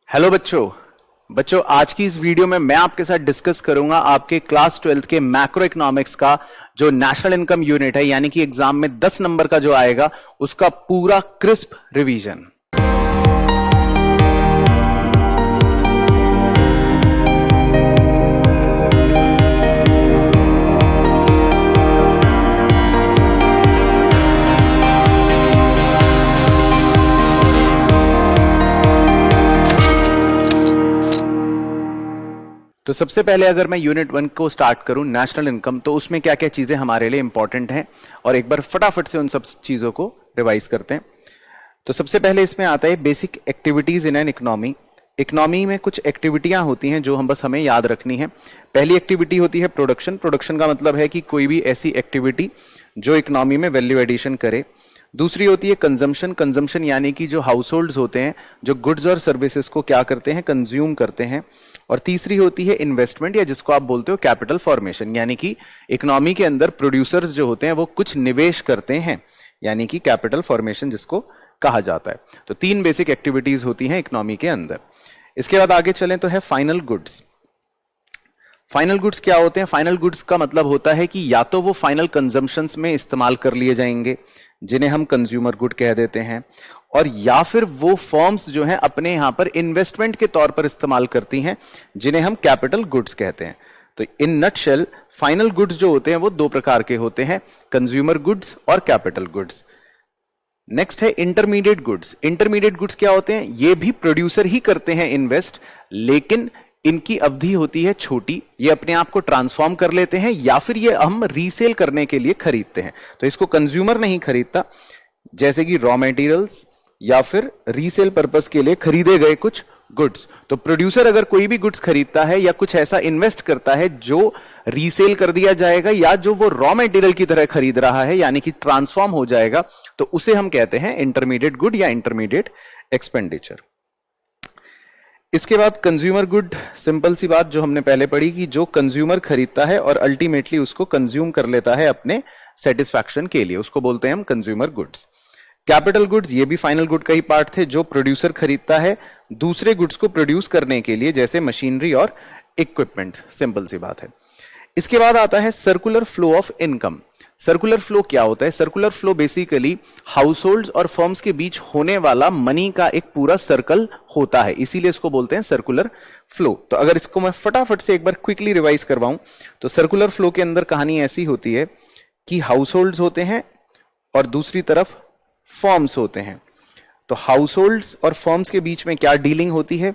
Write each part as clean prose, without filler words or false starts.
Hello बच्चों आज की इस वीडियो में मैं आपके साथ डिस्कस करूंगा आपके क्लास 12th के मैक्रो इकोनॉमिक्स का जो नेशनल इनकम यूनिट है, यानी कि एग्जाम में 10 नंबर का जो आएगा उसका पूरा क्रिस्प रिवीजन। तो सबसे पहले अगर मैं यूनिट 1 को स्टार्ट करूं नेशनल इनकम, तो उसमें क्या क्या चीजें हमारे लिए इंपॉर्टेंट हैं और एक बार फटाफट से उन सब चीजों को रिवाइज करते हैं। तो सबसे पहले इसमें आता है basic activities in an economy. Economy में कुछ एक्टिविटियां होती हैं जो हमें याद रखनी है। पहली एक्टिविटी होती है प्रोडक्शन। प्रोडक्शन का मतलब है कि कोई भी ऐसी एक्टिविटी जो इकोनॉमी में वैल्यू एडिशन करे। दूसरी होती है कंजम्पशन। कंजम्पशन यानी कि जो हाउस होल्ड्स होते हैं जो गुड्स और सर्विसेज को क्या करते हैं, कंज्यूम करते हैं। और तीसरी होती है इन्वेस्टमेंट, या जिसको आप बोलते हो कैपिटल फॉर्मेशन, यानी कि इकोनॉमी के अंदर प्रोड्यूसर्स जो होते हैं वो कुछ निवेश करते हैं, यानी कि कैपिटल फॉर्मेशन जिसको कहा जाता है। तो तीन बेसिक एक्टिविटीज होती हैं इकोनॉमी के अंदर। इसके बाद आगे चलें तो है फाइनल गुड्स। फाइनल गुड्स क्या होते हैं? फाइनल गुड्स का मतलब होता है कि या तो वो फाइनल कंजम्पशंस में इस्तेमाल कर लिए जाएंगे जिन्हें हम कंज्यूमर गुड कह देते हैं, और या फिर वो फर्म्स जो हैं अपने यहां पर इन्वेस्टमेंट के तौर पर इस्तेमाल करती हैं जिन्हें हम कैपिटल गुड्स कहते हैं। तो इन नटशेल फाइनल गुड्स जो होते हैं वो दो प्रकार के होते हैं, कंज्यूमर गुड्स और कैपिटल गुड्स। नेक्स्ट है इंटरमीडिएट गुड्स। इंटरमीडिएट गुड्स क्या होते हैं? ये भी प्रोड्यूसर ही करते हैं इन्वेस्ट, लेकिन इनकी अवधि होती है छोटी। ये अपने आप को ट्रांसफॉर्म कर लेते हैं या फिर ये हम रीसेल करने के लिए खरीदते हैं। तो इसको कंज्यूमर नहीं खरीदता, जैसे कि रॉ मटेरियल्स या फिर रीसेल पर्पस के लिए खरीदे गए कुछ गुड्स। तो प्रोड्यूसर अगर कोई भी गुड्स खरीदता है या कुछ ऐसा इन्वेस्ट करता है जो रीसेल कर दिया जाएगा या जो वो रॉ मटेरियल की तरह खरीद रहा है, यानी कि ट्रांसफॉर्म हो जाएगा, तो उसे हम कहते हैं इंटरमीडिएट गुड या इंटरमीडिएट एक्सपेंडिचर। इसके बाद कंज्यूमर गुड, सिंपल सी बात जो हमने पहले पढ़ी कि जो कंज्यूमर खरीदता है और अल्टीमेटली उसको कंज्यूम कर लेता है अपने सेटिस्फैक्शन के लिए, उसको बोलते हैं हम कंज्यूमर गुड्स। कैपिटल गुड्स ये भी फाइनल गुड का ही पार्ट थे, जो प्रोड्यूसर खरीदता है दूसरे गुड्स को प्रोड्यूस करने के लिए, जैसे मशीनरी और इक्विपमेंट। सिंपल सी बात है। इसके बाद आता है circular flow of income. Circular flow क्या होता है? Circular flow basically house holds और फर्म्स के बीच होने वाला मनी का एक पूरा सर्कल होता है, इसीलिए इसको बोलते हैं सर्कुलर फ्लो। तो अगर इसको मैं फटाफट से एक बार क्विकली रिवाइज करवाऊं तो सर्कुलर फ्लो के अंदर कहानी ऐसी होती है कि हाउस होल्ड्स होते हैं और दूसरी तरफ फर्म्स होते हैं। तो हाउस होल्ड्स और फर्म्स के बीच में क्या डीलिंग होती है?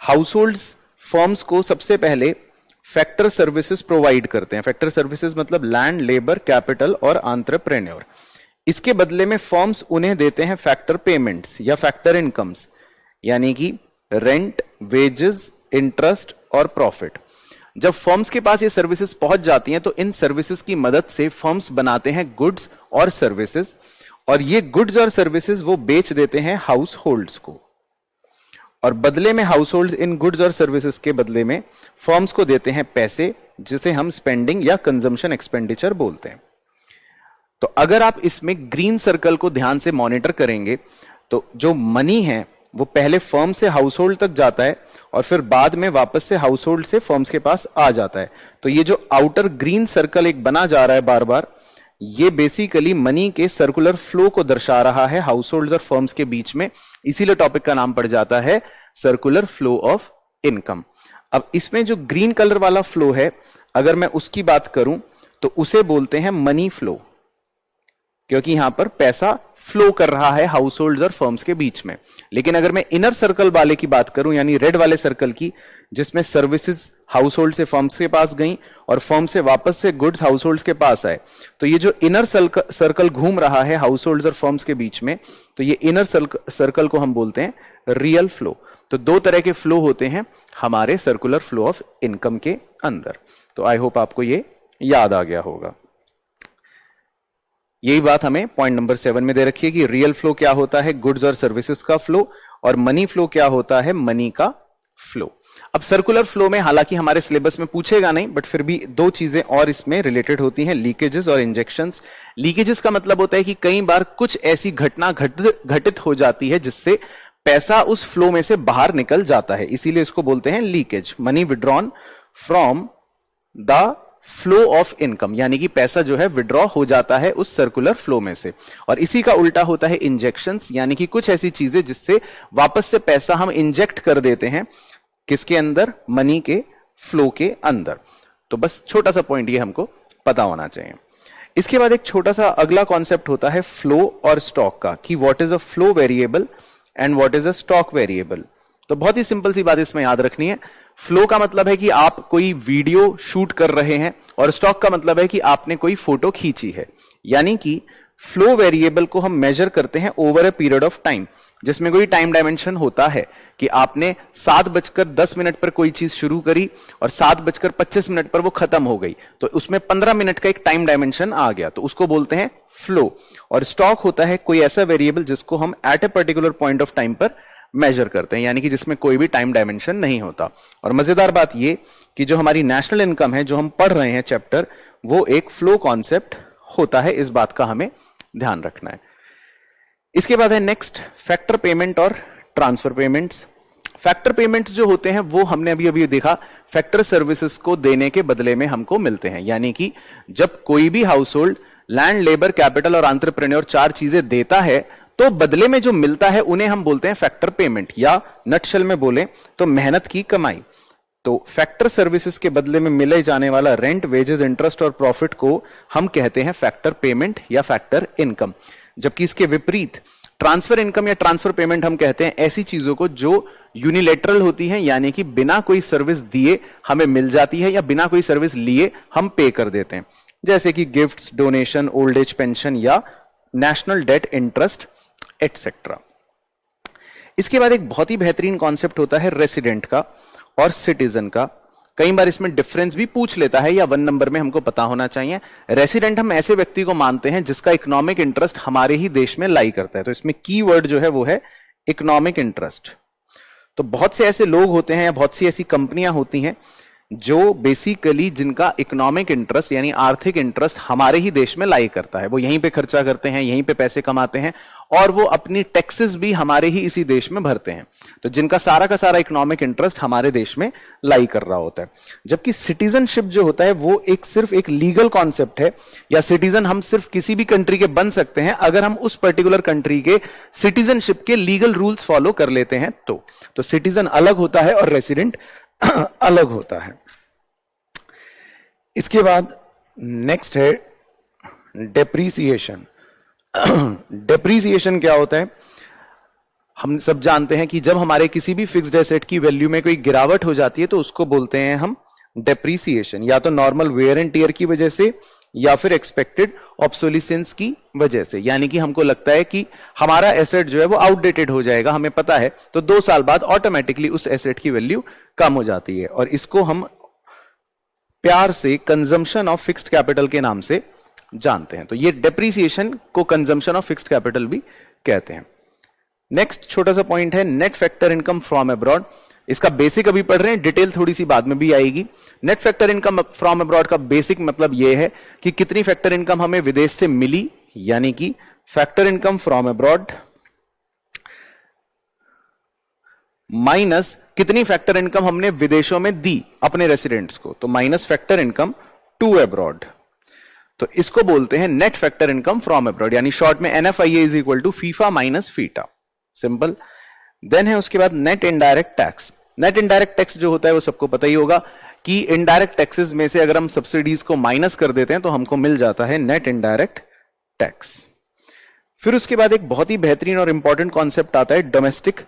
हाउस होल्ड्स फर्म्स को सबसे पहले फैक्टर सर्विसेज प्रोवाइड करते हैं। फैक्टर सर्विसेज मतलब लैंड, लेबर, कैपिटल और एंटरप्रेन्योर। इसके बदले में फर्म्स उन्हें देते हैं फैक्टर पेमेंट्स या फैक्टर इनकम्स, यानी कि रेंट, वेजेस, इंटरेस्ट और प्रॉफिट। जब फर्म्स के पास ये सर्विसेज पहुंच जाती हैं तो इन सर्विसेज की मदद से फर्म्स बनाते हैं गुड्स और सर्विसेज, और ये गुड्स और सर्विसेज वो बेच देते हैं हाउस होल्ड्स को, और बदले में हाउस होल्ड्स इन गुड्स और सर्विसेज के बदले में फर्म्स को देते हैं पैसे, जिसे हम स्पेंडिंग या कंजम्पशन एक्सपेंडिचर बोलते हैं। तो अगर आप इसमें ग्रीन सर्कल को ध्यान से मॉनिटर करेंगे तो जो मनी है वो पहले फर्म से हाउस होल्ड तक जाता है और फिर बाद में वापस से हाउस होल्ड से फर्म्स के पास आ जाता है। तो ये जो आउटर ग्रीन सर्कल एक बना जा रहा है बार बार, ये बेसिकली मनी के सर्कुलर फ्लो को दर्शा रहा है हाउस होल्ड्स और फर्म्स के बीच में, इसीलिए टॉपिक का नाम पड़ जाता है सर्कुलर फ्लो ऑफ इनकम। अब इसमें जो ग्रीन कलर वाला फ्लो है, अगर मैं उसकी बात करूं तो उसे बोलते हैं मनी फ्लो, क्योंकि यहां पर पैसा फ्लो कर रहा है हाउस होल्ड्स और फर्म्स के बीच में। लेकिन अगर मैं इनर सर्कल वाले की बात करूं, यानी रेड वाले सर्कल की, जिसमें सर्विसेज हाउस होल्ड से फर्म्स के पास गई और फर्म से वापस से गुड्स हाउस होल्ड्स के पास आए, तो ये जो इनर सर्कल घूम रहा है हाउस होल्ड्स और फर्म्स के बीच में, तो ये इनर सर्कल को हम बोलते हैं रियल फ्लो। तो दो तरह के फ्लो होते हैं हमारे सर्कुलर फ्लो ऑफ इनकम के अंदर। तो आई होप आपको ये याद आ गया होगा। यही बात हमें पॉइंट नंबर 7 में दे रखी है कि रियल फ्लो क्या होता है, गुड्स और सर्विसेज का फ्लो, और मनी फ्लो क्या होता है, मनी का फ्लो। अब सर्कुलर फ्लो में हालांकि हमारे सिलेबस में पूछेगा नहीं, बट फिर भी दो चीजें और इसमें रिलेटेड होती हैं, लीकेजेस और इंजेक्शंस। लीकेजेस का मतलब होता है कि कई बार कुछ ऐसी घटना घटित हो जाती है जिससे पैसा उस फ्लो में से बाहर निकल जाता है, इसीलिए इसको बोलते हैं leakage. Money withdrawn from the flow of income, यानी कि पैसा जो है विड्रॉ हो जाता है उस सर्कुलर फ्लो में से। और इसी का उल्टा होता है इंजेक्शंस, यानी कि कुछ ऐसी चीजें जिससे वापस से पैसा हम इंजेक्ट कर देते हैं किसके अंदर, मनी के फ्लो के अंदर। तो बस छोटा सा पॉइंट ये हमको पता होना चाहिए। इसके बाद एक छोटा सा अगला कॉन्सेप्ट होता है फ्लो और स्टॉक का, कि what is a flow variable and what is a stock variable. तो बहुत ही सिंपल सी बात इसमें याद रखनी है। फ्लो का मतलब है कि आप कोई वीडियो शूट कर रहे हैं, और स्टॉक का मतलब है कि आपने कोई फोटो खींची है। यानी कि फ्लो वेरिएबल को हम मेजर करते हैं over a period of time, जिसमें कोई टाइम डायमेंशन होता है कि आपने 7:10 पर कोई चीज शुरू करी और 7:25 पर वो खत्म हो गई, तो उसमें 15 मिनट का एक टाइम डायमेंशन आ गया, तो उसको बोलते हैं फ्लो। और स्टॉक होता है कोई ऐसा वेरिएबल जिसको हम at a particular point of time पर मेजर करते हैं, यानी कि जिसमें कोई भी टाइम डायमेंशन नहीं होता। और मजेदार बात ये कि जो हमारी नेशनल इनकम है, जो हम पढ़ रहे हैं चैप्टर, वो एक फ्लो कॉन्सेप्ट होता है, इस बात का हमें ध्यान रखना है। इसके बाद है नेक्स्ट फैक्टर पेमेंट और ट्रांसफर पेमेंट्स। फैक्टर पेमेंट्स जो होते हैं वो हमने अभी अभी देखा, फैक्टर सर्विसेज को देने के बदले में हमको मिलते हैं। यानी कि जब कोई भी house hold land, labour, capital और एंटरप्रेन्योर 4 चीजें देता है, तो बदले में जो मिलता है उन्हें हम बोलते हैं फैक्टर पेमेंट, या नटशेल में बोले तो मेहनत की कमाई। तो फैक्टर सर्विसेज के बदले में मिले जाने वाला रेंट, वेजेस, इंटरेस्ट और प्रॉफिट को हम कहते हैं फैक्टर पेमेंट या फैक्टर इनकम। जबकि इसके विपरीत ट्रांसफर इनकम या ट्रांसफर पेमेंट हम कहते हैं ऐसी चीजों को जो यूनिलेटरल होती हैं, यानी कि बिना कोई सर्विस दिए हमें मिल जाती है या बिना कोई सर्विस लिए हम पे कर देते हैं, जैसे कि gifts, donation, old age pension या नेशनल डेट इंटरेस्ट एटसेट्रा। इसके बाद एक बहुत ही बेहतरीन कॉन्सेप्ट होता है रेसिडेंट का और सिटीजन का। कई बार इसमें डिफरेंस भी पूछ लेता है, या 1 नंबर में हमको पता होना चाहिए। रेसिडेंट हम ऐसे व्यक्ति को मानते हैं जिसका इकोनॉमिक इंटरेस्ट हमारे ही देश में लाई करता है, तो इसमें की वर्ड जो है वो है इकोनॉमिक इंटरेस्ट। तो बहुत से ऐसे लोग होते हैं या बहुत सी ऐसी कंपनियां होती हैं जो बेसिकली जिनका इकोनॉमिक इंटरेस्ट यानी आर्थिक इंटरेस्ट हमारे ही देश में लाई करता है, वो यहीं पे खर्चा करते हैं, यहीं पे पैसे कमाते हैं, और वो अपनी टैक्सेस भी हमारे ही इसी देश में भरते हैं। तो जिनका सारा का सारा इकोनॉमिक इंटरेस्ट हमारे देश में लाई कर रहा होता है। जबकि सिटीजनशिप जो होता है वो सिर्फ एक लीगल कॉन्सेप्ट है, या सिटीजन हम सिर्फ किसी भी कंट्री के बन सकते हैं अगर हम उस पर्टिकुलर कंट्री के सिटीजनशिप के लीगल रूल्स फॉलो कर लेते हैं। तो सिटीजन अलग होता है और रेसिडेंट अलग होता है। इसके बाद नेक्स्ट है डेप्रीसिएशन। डेप्रीसिएशन क्या होता है? हम सब जानते हैं कि जब हमारे किसी भी फिक्स्ड एसेट की वैल्यू में कोई गिरावट हो जाती है तो उसको बोलते हैं हम डेप्रीसिएशन, या तो नॉर्मल वेयर एंड टियर की वजह से या फिर एक्सपेक्टेड ऑब्सोलिसेंस की वजह से। यानी कि हमको लगता है कि हमारा एसेट जो है वो आउटडेटेड हो जाएगा, हमें पता है, तो 2 साल बाद ऑटोमेटिकली उस एसेट की वैल्यू कम हो जाती है, और इसको हम प्यार से कंजम्पशन ऑफ फिक्स्ड कैपिटल के नाम से जानते हैं। तो ये डेप्रीसिएशन को कंजम्पशन ऑफ फिक्स्ड कैपिटल भी कहते हैं। नेक्स्ट छोटा सा पॉइंट है net factor income from abroad. इसका बेसिक अभी पढ़ रहे हैं, डिटेल थोड़ी सी बाद में भी आएगी। Net factor income from abroad का बेसिक मतलब यह है कि कितनी फैक्टर इनकम हमें विदेश से मिली, यानी कि factor income from abroad minus कितनी फैक्टर इनकम हमने विदेशों में दी अपने रेसिडेंट्स को, तो minus factor income to abroad. तो इसको बोलते हैं net factor income from abroad, यानी शॉर्ट में NFIA is equal to FIFA minus FITA, simple. Then है उसके बाद net indirect tax. Net indirect tax जो होता है वो सबको पता ही होगा कि इनडायरेक्ट टैक्सेस में से अगर हम सब्सिडीज को माइनस कर देते हैं तो हमको मिल जाता है नेट इनडायरेक्ट टैक्स। फिर उसके बाद एक बहुत ही बेहतरीन और इंपॉर्टेंट कॉन्सेप्ट आता है डोमेस्टिक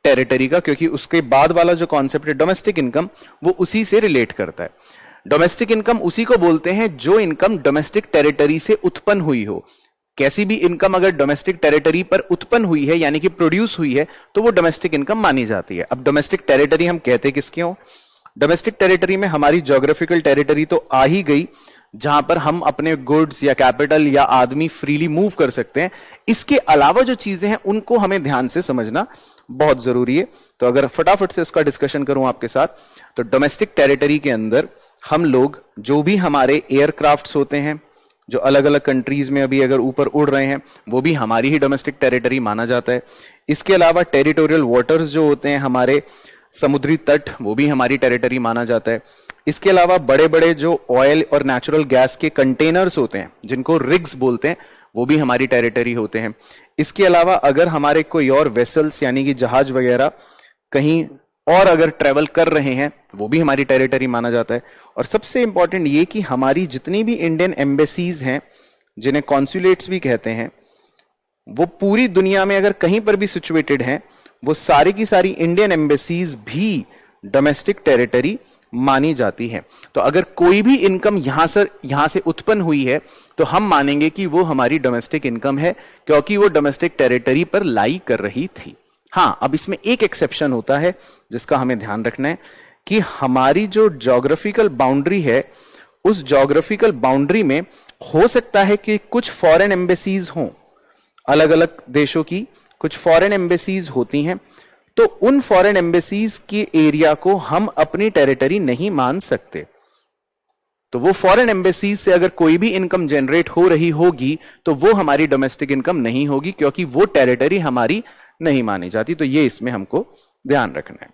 टेरिटरी का, क्योंकि उसके बाद वाला जो कॉन्सेप्ट है डोमेस्टिक इनकम वो उसी से रिलेट करता है। डोमेस्टिक इनकम उसी को बोलते हैं जो इनकम डोमेस्टिक टेरिटरी से उत्पन्न हुई हो। कैसी भी इनकम अगर डोमेस्टिक टेरिटरी पर उत्पन्न हुई है यानी कि प्रोड्यूस हुई है तो वो डोमेस्टिक इनकम मानी जाती है। अब डोमेस्टिक टेरिटरी हम कहते किसके हो? डोमेस्टिक टेरिटरी में हमारी ज्योग्राफिकल टेरिटरी तो आ ही गई जहां पर हम अपने गुड्स या कैपिटल या आदमी फ्रीली मूव कर सकते हैं। इसके अलावा जो चीजें हैं उनको हमें ध्यान से समझना बहुत जरूरी है। तो अगर फटाफट से इसका डिस्कशन करूं आपके साथ, तो डोमेस्टिक टेरिटरी के अंदर हम लोग जो भी हमारे एयरक्राफ्ट्स होते हैं, जो अलग अलग कंट्रीज में अभी अगर ऊपर उड़ रहे हैं वो भी हमारी ही डोमेस्टिक टेरिटरी माना जाता है। इसके अलावा टेरिटोरियल वाटर्स जो होते हैं हमारे समुद्री तट, वो भी हमारी टेरिटरी माना जाता है। इसके अलावा बड़े बड़े जो ऑयल और नेचुरल गैस के कंटेनर्स होते हैं जिनको रिग्स बोलते हैं, वो भी हमारी टेरिटरी होते हैं। इसके अलावा अगर हमारे कोई और वेसल्स यानी कि जहाज वगैरह कहीं और अगर ट्रेवल कर रहे हैं वो भी हमारी टेरिटरी माना जाता है। और सबसे इंपॉर्टेंट ये कि हमारी जितनी भी इंडियन एम्बेसीज हैं, जिन्हें कॉन्सुलेट्स भी कहते हैं, वो पूरी दुनिया में अगर कहीं पर भी सिचुएटेड हैं, वो सारी की सारी इंडियन एम्बेसीज भी डोमेस्टिक टेरिटरी मानी जाती है। तो अगर कोई भी इनकम यहां से उत्पन्न हुई है तो हम मानेंगे कि वो हमारी डोमेस्टिक इनकम है, क्योंकि वो डोमेस्टिक टेरिटरी पर लाई कर रही थी। हां, अब इसमें एक एक्सेप्शन होता है जिसका हमें ध्यान रखना है कि हमारी जो ज्योग्राफिकल बाउंड्री है, उस ज्योग्राफिकल बाउंड्री में हो सकता है कि कुछ फॉरेन एम्बेसीज हों, अलग अलग देशों की कुछ फॉरेन एम्बेसीज होती हैं, तो उन फॉरेन एम्बेसीज के एरिया को हम अपनी टेरिटरी नहीं मान सकते। तो वो फॉरेन एम्बेसीज से अगर कोई भी इनकम जनरेट हो रही होगी तो वो हमारी डोमेस्टिक इनकम नहीं होगी, क्योंकि वो टेरिटरी हमारी नहीं मानी जाती। तो ये इसमें हमको ध्यान रखना है।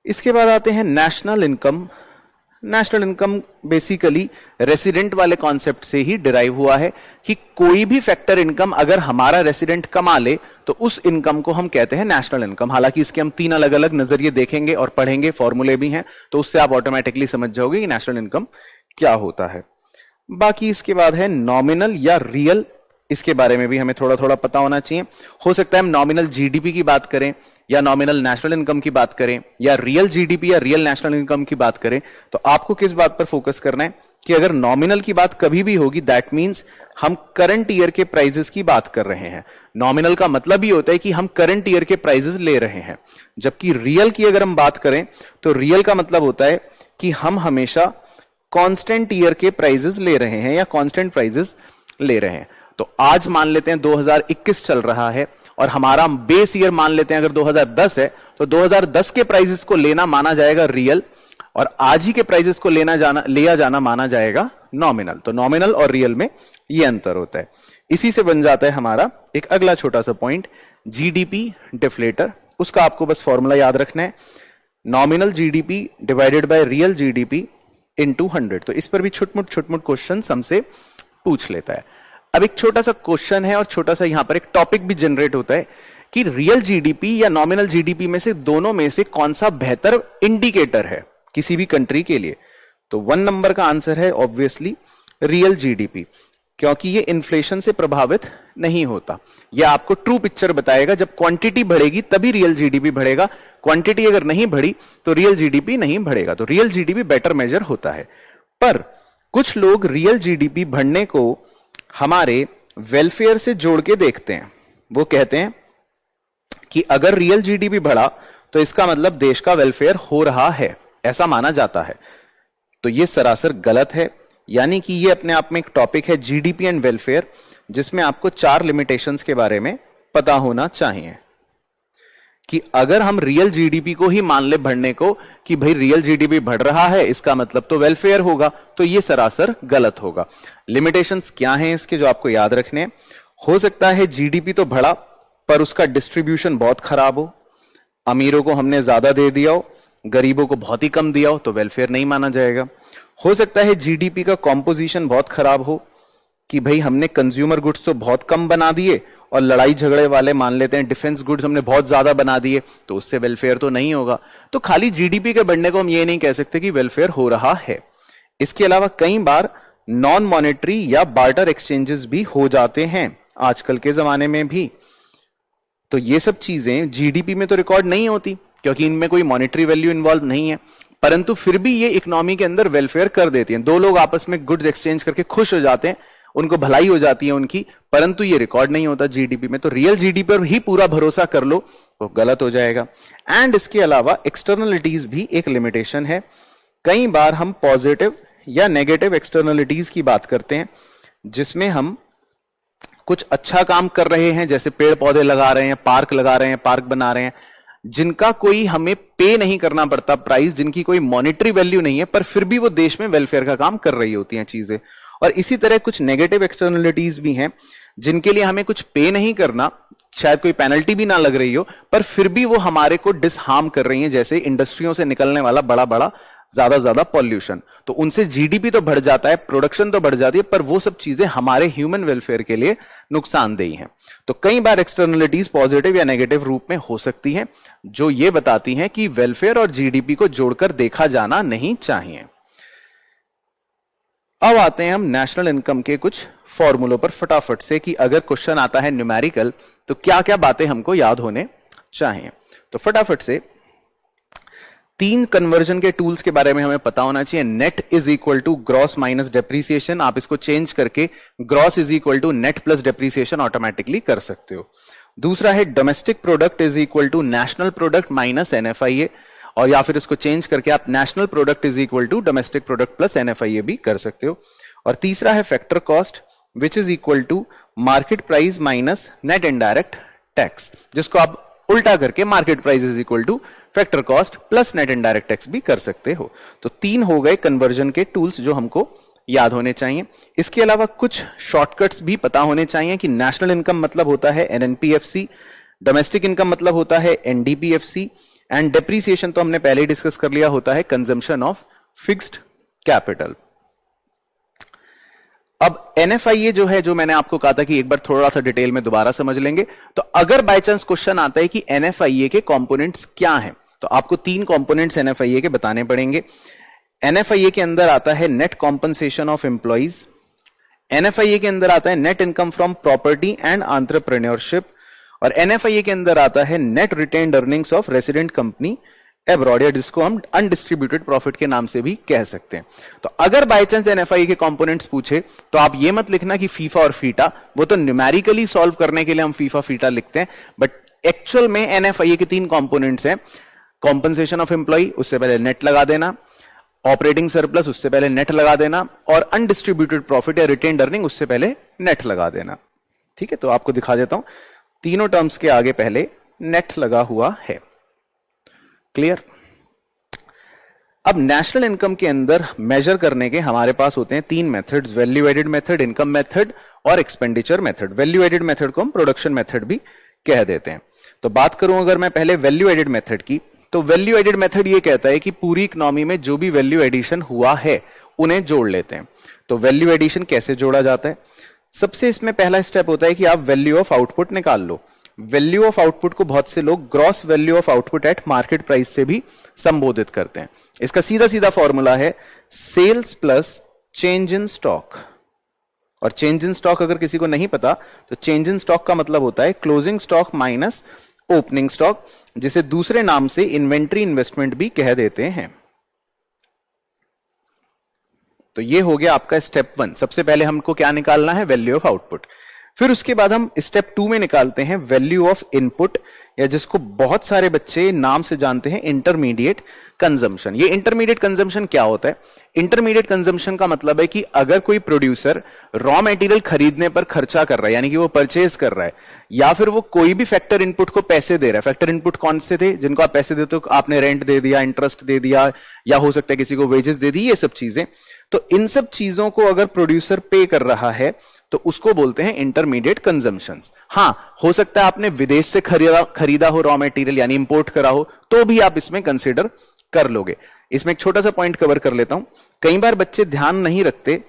इसके बाद आते हैं national income. National income basically resident वाले कॉन्सेप्ट से ही डिराइव हुआ है कि कोई भी फैक्टर इनकम अगर हमारा रेसिडेंट कमा ले तो उस इनकम को हम कहते हैं नेशनल इनकम। हालांकि इसके हम 3 अलग अलग नजरिए देखेंगे और पढ़ेंगे, फॉर्मूले भी हैं, तो उससे आप ऑटोमेटिकली समझ जाओगे कि नेशनल इनकम क्या होता है। बाकी इसके बाद है नॉमिनल या रियल। इसके बारे में भी हमें थोड़ा थोड़ा पता होना चाहिए। हो सकता है हम नॉमिनल जीडीपी की बात करें या नॉमिनल नेशनल इनकम की बात करें या रियल जीडीपी या रियल नेशनल इनकम की बात करें, तो आपको किस बात पर फोकस करना है कि अगर नॉमिनल की बात कभी भी होगी दैट मींस हम करंट ईयर के प्राइजेस की बात कर रहे हैं। नॉमिनल का मतलब ही होता है कि हम करंट ईयर के प्राइजेस ले रहे हैं, जबकि रियल की अगर हम बात करें तो रियल का मतलब होता है कि हम हमेशा कांस्टेंट ईयर के प्राइजेस ले रहे हैं या कांस्टेंट प्राइजेस ले रहे हैं। तो आज मान लेते हैं 2021 चल रहा है और हमारा बेस ईयर मान लेते हैं अगर 2010 है, तो 2010 के प्राइजेस को लेना माना जाएगा रियल और आज ही के प्राइजेस को लिया जाना माना जाएगा नॉमिनल। तो नॉमिनल और रियल में ये अंतर होता है। इसी से बन जाता है हमारा एक अगला छोटा सा पॉइंट, जीडीपी डिफ्लेटर। उसका आपको बस फॉर्मूला याद रखना है, nominal GDP divided by real GDP into 100। तो इस पर भी छुटमुट क्वेश्चन हमसे पूछ लेता है। अब एक छोटा सा क्वेश्चन है और छोटा सा यहां पर एक टॉपिक भी जनरेट होता है कि रियल जीडीपी या नॉमिनल जीडीपी में से दोनों में से कौन सा बेहतर इंडिकेटर है किसी भी कंट्री के लिए। तो 1 नंबर का आंसर है ऑब्वियसली रियल जीडीपी, क्योंकि ये इन्फ्लेशन से प्रभावित नहीं होता। ये आपको ट्रू पिक्चर बताएगा। जब क्वांटिटी बढ़ेगी तभी रियल जीडीपी बढ़ेगा, क्वांटिटी अगर नहीं बढ़ी तो रियल जीडीपी नहीं बढ़ेगा। तो रियल जीडीपी बेटर मेजर होता है। पर कुछ लोग रियल जीडीपी बढ़ने को हमारे वेलफेयर से जोड़ के देखते हैं। वो कहते हैं कि अगर रियल जीडीपी बढ़ा तो इसका मतलब देश का वेलफेयर हो रहा है, ऐसा माना जाता है। तो ये सरासर गलत है। यानी कि ये अपने आप में एक टॉपिक है जीडीपी एंड वेलफेयर, जिसमें आपको 4 लिमिटेशंस के बारे में पता होना चाहिए कि अगर हम रियल जीडीपी को ही मान ले बढ़ने को कि भाई रियल जीडीपी बढ़ रहा है इसका मतलब तो वेलफेयर होगा, तो ये सरासर गलत होगा। लिमिटेशंस क्या हैं इसके जो आपको याद रखने हैं? हो सकता है जीडीपी तो बढ़ा पर उसका डिस्ट्रीब्यूशन बहुत खराब हो, अमीरों को हमने ज्यादा दे दिया हो, गरीबों को बहुत ही कम दिया हो, तो वेलफेयर नहीं माना जाएगा। हो सकता है जीडीपी का कॉम्पोजिशन बहुत खराब हो कि भाई हमने कंज्यूमर गुड्स तो बहुत कम बना दिए और लड़ाई झगड़े वाले मान लेते हैं डिफेंस गुड्स हमने बहुत ज्यादा बना दिए, तो उससे वेलफेयर तो नहीं होगा। तो खाली जीडीपी के बढ़ने को हम ये नहीं कह सकते कि वेलफेयर हो रहा है। इसके अलावा कई बार नॉन मॉनेटरी या बार्टर एक्सचेंजेस भी हो जाते हैं आजकल के जमाने में भी। तो ये सब चीजें जीडीपी में तो रिकॉर्ड नहीं होती क्योंकि इनमें कोई मॉनेटरी वैल्यू इन्वॉल्व नहीं है, परंतु फिर भी ये इकोनॉमी के अंदर वेलफेयर कर देती हैं। 2 लोग आपस में गुड्स एक्सचेंज करके खुश हो जाते हैं, उनको भलाई हो जाती है उनकी, परंतु ये रिकॉर्ड नहीं होता जीडीपी में। तो रियल जीडीपी पर ही पूरा भरोसा कर लो वो गलत हो जाएगा। एंड इसके अलावा एक्सटर्नलिटीज भी एक लिमिटेशन है। कई बार हम पॉजिटिव या नेगेटिव एक्सटर्नलिटीज की बात करते हैं जिसमें हम कुछ अच्छा काम कर रहे हैं, जैसे पेड़ पौधे लगा रहे हैं, पार्क लगा रहे हैं, पार्क बना रहे हैं, जिनका कोई हमें पे नहीं करना पड़ता प्राइस, जिनकी कोई मॉनेटरी वैल्यू नहीं है, पर फिर भी वो देश में वेलफेयर का काम कर रही होती हैं चीजें। और इसी तरह कुछ नेगेटिव एक्सटर्नलिटीज भी हैं जिनके लिए हमें कुछ पे नहीं करना, शायद कोई पेनल्टी भी ना लग रही हो, पर फिर भी वो हमारे को डिसहार्म कर रही हैं, जैसे इंडस्ट्रियों से निकलने वाला बड़ा बड़ा ज्यादा पॉल्यूशन। तो उनसे जीडीपी तो बढ़ जाता है, प्रोडक्शन तो बढ़ जाती है, पर वो सब चीजें हमारे ह्यूमन वेलफेयर के लिए नुकसानदेही हैं। तो कई बार एक्सटर्नलिटीज पॉजिटिव या नेगेटिव रूप में हो सकती हैं, जो ये बताती हैं कि वेलफेयर और जीडीपी को जोड़कर देखा जाना नहीं चाहिए। अब आते हैं हम नेशनल इनकम के कुछ फॉर्मूलों पर फटाफट से, कि अगर क्वेश्चन आता है न्यूमेरिकल तो क्या क्या बातें हमको याद होने चाहिए। तो फटाफट से 3 कन्वर्जन के टूल्स के बारे में हमें पता होना चाहिए। Net is equal to gross minus depreciation, आप इसको चेंज करके gross is equal to net plus depreciation automatically कर सकते हो। दूसरा है domestic product is equal to national product minus NFIA, और या फिर इसको चेंज करके आप national product is equal to domestic product plus NFIA भी कर सकते हो। और तीसरा है factor cost which is equal to market price minus net indirect tax, जिसको आप उल्टा करके market price is equal two factor cost plus net indirect tax भी कर सकते हो। तो 3 हो गए कन्वर्जन के टूल्स जो हमको याद होने चाहिए। इसके अलावा कुछ शॉर्टकट्स भी पता होने चाहिए कि नेशनल इनकम मतलब होता है एनएनपीएफसी, डोमेस्टिक इनकम मतलब होता है एनडीपीएफसी, एंड डेप्रीसिएशन तो हमने पहले ही डिस्कस कर लिया, होता है कंजम्पशन ऑफ फिक्स्ड कैपिटल। अब एनएफआईए जो है, जो मैंने आपको कहा था कि एक बार थोड़ा सा डिटेल में दोबारा समझ लेंगे, तो अगर बाय चांस क्वेश्चन आता है कि एनएफआईए के कंपोनेंट्स क्या हैं, तो आपको 3 कंपोनेंट्स एनएफआईए के बताने पड़ेंगे। एनएफआईए के अंदर आता है net compensation of employees, NFIA के अंदर आता है net income from property and entrepreneurship, और एनएफआईए के अंदर आता है net retained earnings of resident company abroad, या जिसको हम अनडिस्ट्रीब्यूटेड प्रॉफिट के नाम से भी कह सकते हैं। तो अगर बाय चांस एनएफआईए के कंपोनेंट्स पूछे तो आप ये मत लिखना कि फीफा और फीटा, वो तो न्यूमेरिकली सॉल्व करने के लिए हम फीफा फीटा लिखते हैं, बट एक्चुअल में एनएफआईए के 3 कंपोनेंट्स हैं। कॉम्पनसेशन ऑफ एम्प्लॉय, उससे पहले नेट लगा देना, ऑपरेटिंग सरप्लस, उससे पहले नेट लगा देना, और अनडिस्ट्रीब्यूटेड प्रॉफिट या रिटेन्ड अर्निंग, उससे पहले नेट लगा देना। ठीक है, तो आपको दिखा देता हूं, तीनों टर्म्स के आगे पहले नेट लगा हुआ है। क्लियर? अब नेशनल इनकम के अंदर मेजर करने के हमारे पास होते हैं 3 methods, value added method, income method और expenditure method. Value added method को हम प्रोडक्शन मेथड भी कह देते हैं। तो बात करूं अगर मैं पहले वैल्यू एडेड मेथड की, तो वैल्यू एडेड मेथड ये कहता है कि पूरी इकोनॉमी में जो भी वैल्यू एडिशन हुआ है उन्हें जोड़ लेते हैं। तो वैल्यू एडिशन कैसे जोड़ा जाता है? सबसे इसमें पहला स्टेप होता है कि आप वैल्यू ऑफ आउटपुट निकाल लो। वैल्यू ऑफ आउटपुट को बहुत से लोग gross value of output at market price से भी संबोधित करते हैं। इसका सीधा सीधा फॉर्मूला है sales plus change in stock. और चेंज इन स्टॉक अगर किसी को नहीं पता तो चेंज इन स्टॉक का मतलब होता है closing stock minus opening stock, जिसे दूसरे नाम से इन्वेंट्री इन्वेस्टमेंट भी कह देते हैं। तो ये हो गया आपका स्टेप 1। सबसे पहले हमको क्या निकालना है? Value of output. फिर उसके बाद हम स्टेप 2 में निकालते हैं वैल्यू ऑफ इनपुट, या जिसको बहुत सारे बच्चे नाम से जानते हैं इंटरमीडिएट कंजम्पशन। ये इंटरमीडिएट कंजम्पशन क्या होता है? इंटरमीडिएट कंजम्पशन का मतलब है कि अगर कोई प्रोड्यूसर रॉ मटेरियल खरीदने पर खर्चा कर रहा है, यानी कि वो परचेज कर रहा है, या फिर वो कोई भी फैक्टर इनपुट को पैसे दे रहा है। फैक्टर इनपुट कौन से थे जिनको आप पैसे देते हो? आपने रेंट दे दिया, इंटरेस्ट दे दिया, या हो सकता है किसी को वेजेस दे दी, ये सब चीजें। तो इन सब चीजों को अगर प्रोड्यूसर पे कर रहा है तो उसको बोलते हैं इंटरमीडिएट कंजम्पशंस। हां, हो सकता है आपने विदेश से खरीदा हो रॉ मटेरियल, यानी इंपोर्ट करा हो, तो भी आप इसमें कंसीडर कर लोगे। इसमें एक छोटा सा पॉइंट कवर कर लेता हूं। कई बार बच्चे ध्यान नहीं रखते,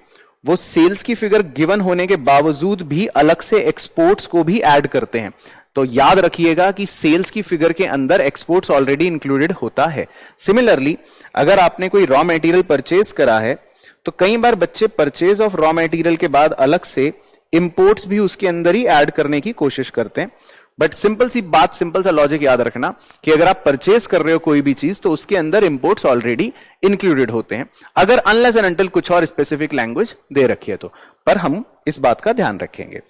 वो सेल्स की फिगर गिवन होने के बावजूद भी अलग से एक्सपोर्ट्स को भी ऐड करते हैं। तो याद रखिएगा कि सेल्स की फिगर के अंदर एक्सपोर्ट्स ऑलरेडी इंक्लूडेड होता है। सिमिलरली अगर आपने कोई रॉ मटेरियल परचेज करा है तो कई बार बच्चे परचेज ऑफ रॉ मटेरियल के बाद अलग से इंपोर्ट्स भी उसके अंदर ही ऐड करने की कोशिश करते हैं। बट सिंपल सी बात, सिंपल सा लॉजिक याद रखना कि अगर आप परचेज कर रहे हो कोई भी चीज तो उसके अंदर इंपोर्ट्स ऑलरेडी इंक्लूडेड होते हैं, अगर अनलेस एंड अनटिल कुछ और स्पेसिफिक लैंग्वेज दे रखी है तो। पर हम इस बात का ध्यान रखेंगे।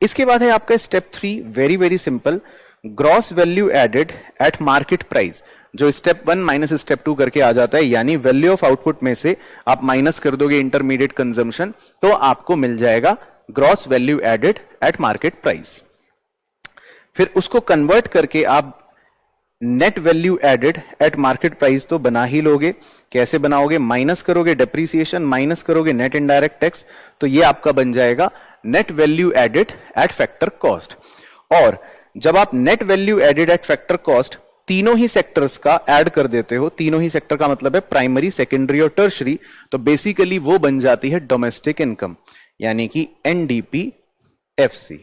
इसके बाद है आपका step 3, very very simple, gross value added at market price, जो स्टेप 1 माइनस स्टेप 2 करके आ जाता है। यानी वैल्यू ऑफ आउटपुट में से आप माइनस कर दोगे इंटरमीडिएट कंजम्पशन, तो आपको मिल जाएगा gross value added at market price. फिर उसको कन्वर्ट करके आप net value added at market price तो बना ही लोगे। कैसे बनाओगे? माइनस करोगे डेप्रीसिएशन, माइनस करोगे नेट इनडायरेक्ट टैक्स, तो ये आपका बन जाएगा net value added at factor cost. और जब आप net value added at factor cost तीनों ही सेक्टर्स का ऐड कर देते हो, तीनों ही सेक्टर का मतलब है प्राइमरी, सेकेंडरी और टर्शरी, तो बेसिकली वो बन जाती है डोमेस्टिक इनकम, यानी कि एनडीपीएफसी।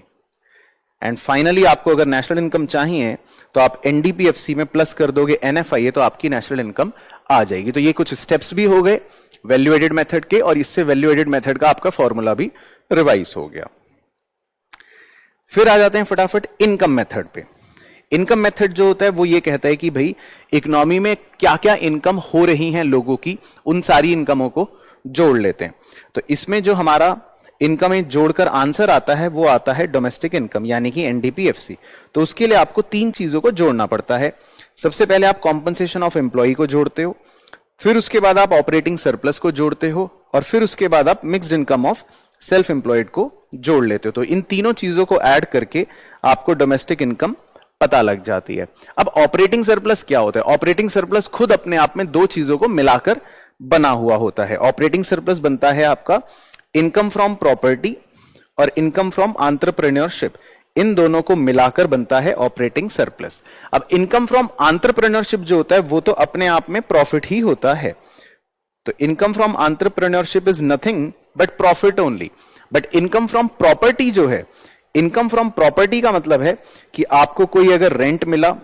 एंड फाइनली आपको अगर नेशनल इनकम चाहिए तो आप एनडीपीएफसी में प्लस कर दोगे एनएफआईए, तो आपकी नेशनल इनकम आ जाएगी। तो ये कुछ स्टेप्स भी हो गए वैल्यू एडेड मेथड के, और इससे वैल्यू एडेड मेथड का आपका फॉर्मूला भी रिवाइज हो गया। फिर आ जाते हैं फटाफट इनकम मेथड पे। इनकम मेथड जो होता है वो ये कहता है कि भाई इकोनॉमी में क्या क्या इनकम हो रही हैं लोगों की, उन सारी इनकमों को जोड़ लेते हैं। तो इसमें जो हमारा इनकम में जोड़कर आंसर आता है वो आता है डोमेस्टिक इनकम, यानी कि एनडीपीएफसी। तो उसके लिए आपको तीन चीजों को जोड़ना पड़ता है। सबसे पहले आप कॉम्पनसेशन ऑफ एम्प्लॉय को जोड़ते हो, फिर उसके बाद आप ऑपरेटिंग सरप्लस को जोड़ते हो, और फिर उसके बाद आप mixed income of self employed को जोड़ लेते हो। तो इन तीनों चीजों को ऐड करके आपको डोमेस्टिक इनकम पता लग जाती है। अब ऑपरेटिंग सरप्लस क्या होता है? ऑपरेटिंग सरप्लस खुद अपने आप में दो चीजों को मिलाकर बना हुआ होता है। ऑपरेटिंग सरप्लस बनता है आपका इनकम फ्रॉम प्रॉपर्टी और इनकम फ्रॉम एंटरप्रेन्योरशिप, इन दोनों को मिलाकर बनता है ऑपरेटिंग सरप्लस। अब इनकम फ्रॉम एंटरप्रेन्योरशिप जो होता है वो तो अपने आप में प्रॉफिट ही होता है। तो income from entrepreneurship is nothing but profit only. But income from property जो है, इनकम फ्रॉम प्रॉपर्टी का मतलब है कि आपको कोई अगर रेंट मिला,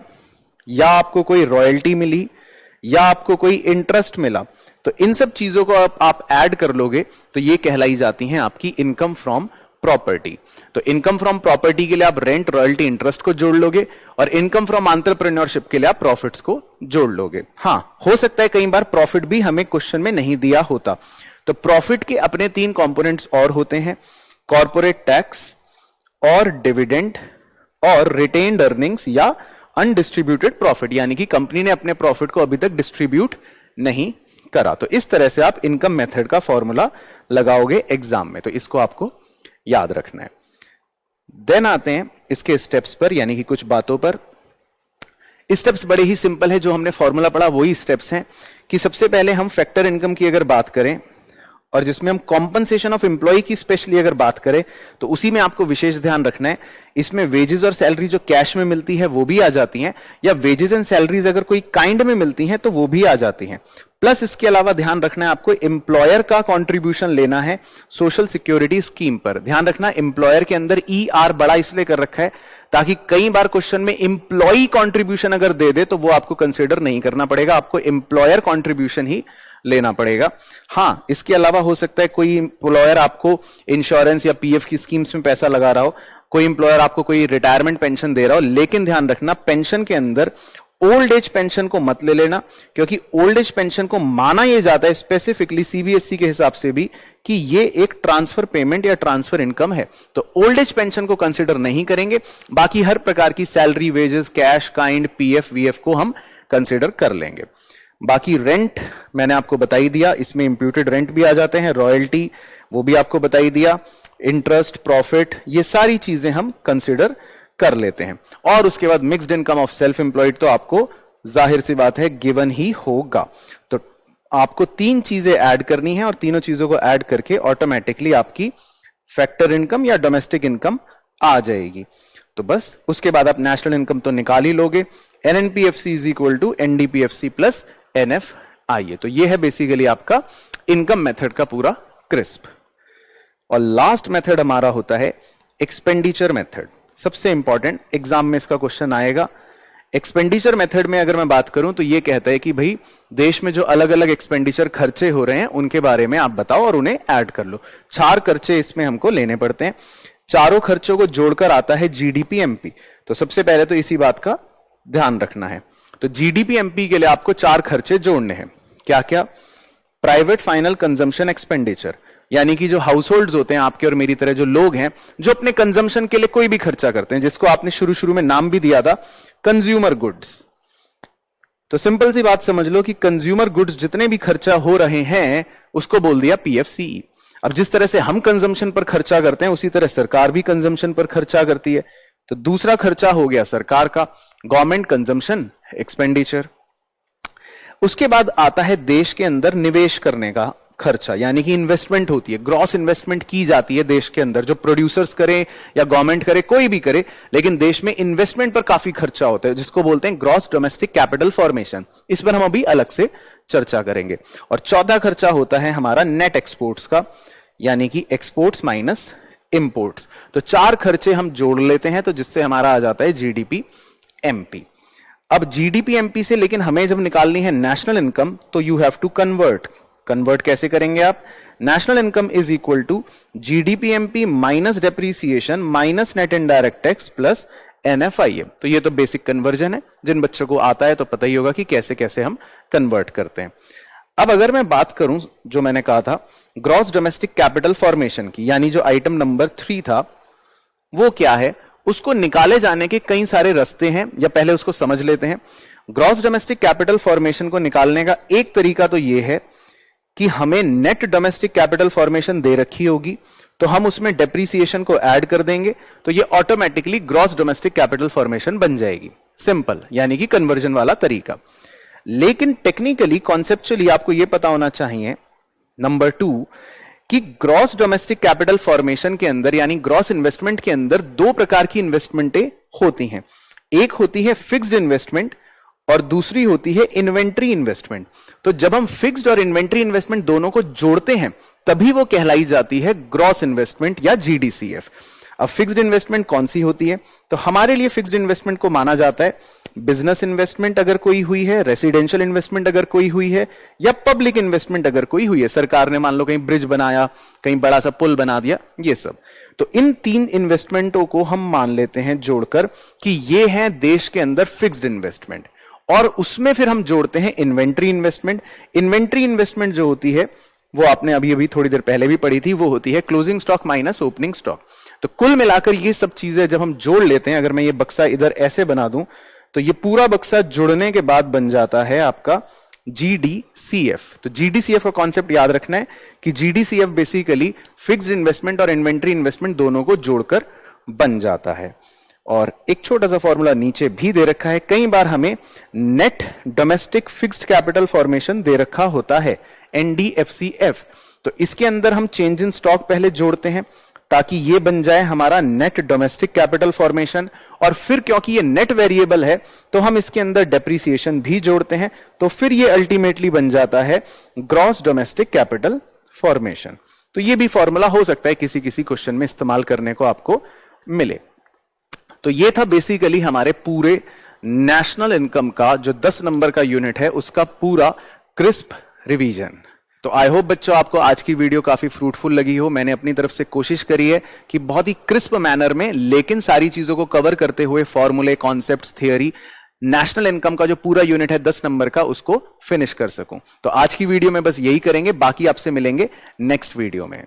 या आपको कोई रॉयल्टी मिली, या आपको कोई इंटरेस्ट मिला, तो इन सब चीजों को आप ऐड कर लोगे तो ये कहलाई जाती हैं आपकी इनकम फ्रॉम प्रॉपर्टी। तो इनकम फ्रॉम प्रॉपर्टी के लिए आप रेंट, रॉयल्टी, इंटरेस्ट को जोड़ लोगे, और इनकम फ्रॉम एंटरप्रेन्योरशिप के लिए आप प्रॉफिट्स को जोड़ लोगे। हाँ, हो सकता है कई बार प्रॉफिट भी हमें क्वेश्चन में नहीं दिया होता। तो प्रॉफिट के अपने तीन कंपोनेंट्स और होते हैं, कॉर्पोरेट टैक्स और डिविडेंड और रिटेन्ड अर्निंग्स या अनडिस्ट्रीब्यूटेड प्रॉफिट, यानी कि कंपनी ने अपने प्रॉफिट को अभी तक डिस्ट्रीब्यूट नहीं करा। तो इस तरह से आप इनकम मेथड का फॉर्मूला लगाओगे एग्जाम में, तो इसको आपको याद रखना है। देन आते हैं इसके स्टेप्स पर, यानी कि कुछ बातों पर। स्टेप्स बड़े ही सिंपल है, जो हमने फॉर्मूला पढ़ा वही स्टेप्स हैं। कि सबसे पहले हम फैक्टर इनकम की अगर बात करें, और जिसमें हम कॉम्पनसेशन ऑफ एम्प्लॉय की स्पेशली अगर बात करें, तो उसी में आपको विशेष ध्यान रखना है। इसमें वेजेस और सैलरी जो कैश में मिलती है वो भी आ जाती हैं, या वेजेस एंड सैलरीज अगर कोई काइंड में मिलती हैं तो वो भी आ जाती हैं। प्लस इसके अलावा ध्यान रखना है आपको एम्प्लॉयर का कंट्रीब्यूशन लेना है सोशल सिक्योरिटी स्कीम पर। ध्यान रखना एम्प्लॉयर के अंदर ER बड़ा इसलिए कर रखा है ताकि कई बार क्वेश्चन में एम्प्लॉय कंट्रीब्यूशन अगर दे दे तो वो आपको कंसीडर नहीं करना पड़ेगा, आपको एम्प्लॉयर कंट्रीब्यूशन ही लेना पड़ेगा। हाँ, इसके अलावा हो सकता है कोई एम्प्लॉयर आपको इंश्योरेंस या PF की स्कीम्स में पैसा लगा रहा हो, कोई एम्प्लॉयर आपको कोई रिटायरमेंट पेंशन दे रहा हो, लेकिन ध्यान रखना पेंशन के अंदर ओल्ड एज पेंशन को मत ले लेना, क्योंकि ओल्ड एज पेंशन को माना यह जाता है स्पेसिफिकली CBSE के हिसाब से भी कि ये एक ट्रांसफर पेमेंट या ट्रांसफर इनकम है। तो ओल्ड एज पेंशन को कंसीडर नहीं करेंगे, बाकी हर प्रकार की salary, wages, cash, kind, PF, VF को हम कंसीडर कर लेंगे। बाकी रेंट मैंने आपको बता ही दिया, इसमें इंप्यूटेड रेंट भी आ जाते हैं, रॉयल्टी वो भी आपको बता ही दिया, इंटरेस्ट, प्रॉफिट, ये सारी चीजें हम कंसीडर कर लेते हैं। और उसके बाद mixed income of self employed तो आपको जाहिर सी बात है गिवन ही होगा। तो आपको तीन चीजें ऐड करनी है, और तीनों चीजों को ऐड करके ऑटोमेटिकली आपकी फैक्टर इनकम या डोमेस्टिक इनकम आ जाएगी। तो बस उसके बाद आप नेशनल इनकम तो निकाल ही लोगे। NNPFC is equal to NDPFC plus NFIA। तो ये है बेसिकली आपका इनकम मेथड का पूरा क्रिस्प। और लास्ट मेथड हमारा होता है एक्सपेंडिचर मेथड। सबसे इंपॉर्टेंट, एग्जाम में इसका क्वेश्चन आएगा। एक्सपेंडिचर मेथड में अगर मैं बात करूं तो ये कहता है कि भाई देश में जो अलग अलग एक्सपेंडिचर खर्चे हो रहे हैं उनके बारे में आप बताओ और उन्हें ऐड कर लो। 4 खर्चे इसमें हमको लेने पड़ते हैं, चारों खर्चों को जोड़कर आता है GDP MP। तो सबसे पहले तो इसी बात का ध्यान रखना है। तो GDP MP के लिए आपको 4 खर्चे जोड़ने हैं। क्या क्या? प्राइवेट फाइनल कंजम्पशन एक्सपेंडिचर, यानी कि जो हाउस होल्ड होते हैं आपके और मेरी तरह जो लोग हैं जो अपने कंजम्पशन के लिए कोई भी खर्चा करते हैं, जिसको आपने शुरू में नाम भी दिया था कंज्यूमर गुड्स। तो सिंपल सी बात समझ लो कि कंज्यूमर गुड्स जितने भी खर्चा हो रहे हैं उसको बोल दिया PFCE। अब जिस तरह से हम कंजम्पशन पर खर्चा करते हैं उसी तरह सरकार भी कंजम्पशन पर खर्चा करती है। तो दूसरा खर्चा हो गया सरकार का गवर्नमेंट कंजम्पशन एक्सपेंडिचर। उसके बाद आता है देश के अंदर निवेश करने का खर्चा, यानी कि इन्वेस्टमेंट होती है, ग्रॉस इन्वेस्टमेंट की जाती है देश के अंदर, जो प्रोड्यूसर्स करें या गवर्नमेंट करे, कोई भी करे, लेकिन देश में इन्वेस्टमेंट पर काफी खर्चा होता है, जिसको बोलते हैं ग्रॉस डोमेस्टिक कैपिटल फॉर्मेशन। इस पर हम अभी अलग से चर्चा करेंगे। और चौथा खर्चा होता है हमारा नेट एक्सपोर्ट्स का, यानी कि एक्सपोर्ट्स माइनस इंपोर्ट्स। तो चार खर्चे हम जोड़ लेते हैं, तो जिससे हमारा आ जाता है जीडीपी एमपी। अब जीडीपी एमपी से लेकिन हमें जब निकालनी है नेशनल इनकम, तो यू हैव टू कन्वर्ट कैसे करेंगे आप? National income is equal to GDP MP minus depreciation minus net indirect tax plus NFIM. तो ये तो बेसिक कन्वर्जन है, जिन बच्चों को आता है तो पता ही होगा कि कैसे कैसे हम कन्वर्ट करते हैं। अब अगर मैं बात करूं, जो मैंने कहा था ग्रॉस डोमेस्टिक कैपिटल फॉर्मेशन की, यानी जो आइटम नंबर 3 था, वो क्या है, उसको निकाले जाने के कई सारे रास्ते हैं, या पहले उसको समझ लेते हैं। ग्रॉस डोमेस्टिक कैपिटल फॉर्मेशन को निकालने का एक तरीका तो यह है कि हमें नेट डोमेस्टिक कैपिटल फॉर्मेशन दे रखी होगी, तो हम उसमें डेप्रीसिएशन को ऐड कर देंगे, तो ये automatically gross domestic capital formation बन जाएगी। सिंपल, यानी कि कन्वर्जन वाला तरीका। लेकिन टेक्निकली कॉन्सेप्चुअली आपको यह पता होना चाहिए नंबर 2 कि ग्रॉस डोमेस्टिक कैपिटल फॉर्मेशन के अंदर, यानी ग्रॉस इन्वेस्टमेंट के अंदर, दो प्रकार की इन्वेस्टमेंटें होती हैं। एक होती है फिक्स्ड इन्वेस्टमेंट और दूसरी होती है इन्वेंट्री इन्वेस्टमेंट। तो जब हम फिक्स्ड और इन्वेंट्री इन्वेस्टमेंट दोनों को जोड़ते हैं, तभी वो कहलाई जाती है ग्रॉस इन्वेस्टमेंट या जीडीसीएफ। अब फिक्स्ड इन्वेस्टमेंट कौन सी होती है? तो हमारे लिए फिक्स्ड इन्वेस्टमेंट को माना जाता है बिजनेस इन्वेस्टमेंट अगर कोई हुई है, रेसिडेंशियल इन्वेस्टमेंट अगर कोई हुई है, या पब्लिक इन्वेस्टमेंट अगर कोई हुई है, सरकार ने मान लो कहीं ब्रिज बनाया, कहीं बड़ा सा पुल बना दिया, ये सब। तो इन 3 इन्वेस्टमेंटों को हम मान लेते हैं जोड़कर कि ये है देश के अंदर फिक्स्ड इन्वेस्टमेंट। और उसमें फिर हम जोड़ते हैं इन्वेंट्री इन्वेस्टमेंट। इन्वेंट्री इन्वेस्टमेंट जो होती है वो आपने अभी अभी थोड़ी देर पहले भी पढ़ी थी, वो होती है closing stock minus opening stock. तो कुल मिलाकर ये सब चीजें जब हम जोड़ लेते हैं, अगर मैं ये बक्सा इधर ऐसे बना दूं, तो ये पूरा बक्सा जुड़ने के बाद बन जाता है आपका जीडीसीएफ। तो जीडीसीएफ का कॉन्सेप्ट याद रखना है कि जीडीसीएफ बेसिकली फिक्स्ड इन्वेस्टमेंट और इन्वेंट्री इन्वेस्टमेंट दोनों को जोड़कर बन जाता है। और एक छोटा सा फॉर्मूला नीचे भी दे रखा है, कई बार हमें net domestic fixed capital formation दे रखा होता है, एनडीएफसीएफ। तो इसके अंदर हम चेंज इन स्टॉक पहले जोड़ते हैं ताकि ये बन जाए हमारा नेट डोमेस्टिक कैपिटल फॉर्मेशन, और फिर क्योंकि ये नेट वेरिएबल है तो हम इसके अंदर डेप्रीसिएशन भी जोड़ते हैं, तो फिर ये अल्टीमेटली बन जाता है ग्रॉस डोमेस्टिक कैपिटल फॉर्मेशन। तो ये भी फॉर्मूला हो सकता है किसी किसी क्वेश्चन में इस्तेमाल करने को आपको मिले। तो ये था बेसिकली हमारे पूरे नेशनल इनकम का जो 10 नंबर का यूनिट है, उसका पूरा क्रिस्प रिवीजन। तो आई होप बच्चों आपको आज की वीडियो काफी फ्रूटफुल लगी हो। मैंने अपनी तरफ से कोशिश करी है कि बहुत ही क्रिस्प मैनर में, लेकिन सारी चीजों को कवर करते हुए फॉर्मूले, कॉन्सेप्ट्स, थियरी, नेशनल इनकम का जो पूरा यूनिट है 10 नंबर का, उसको फिनिश कर सकूं। तो आज की वीडियो में बस यही करेंगे, बाकी आपसे मिलेंगे नेक्स्ट वीडियो में।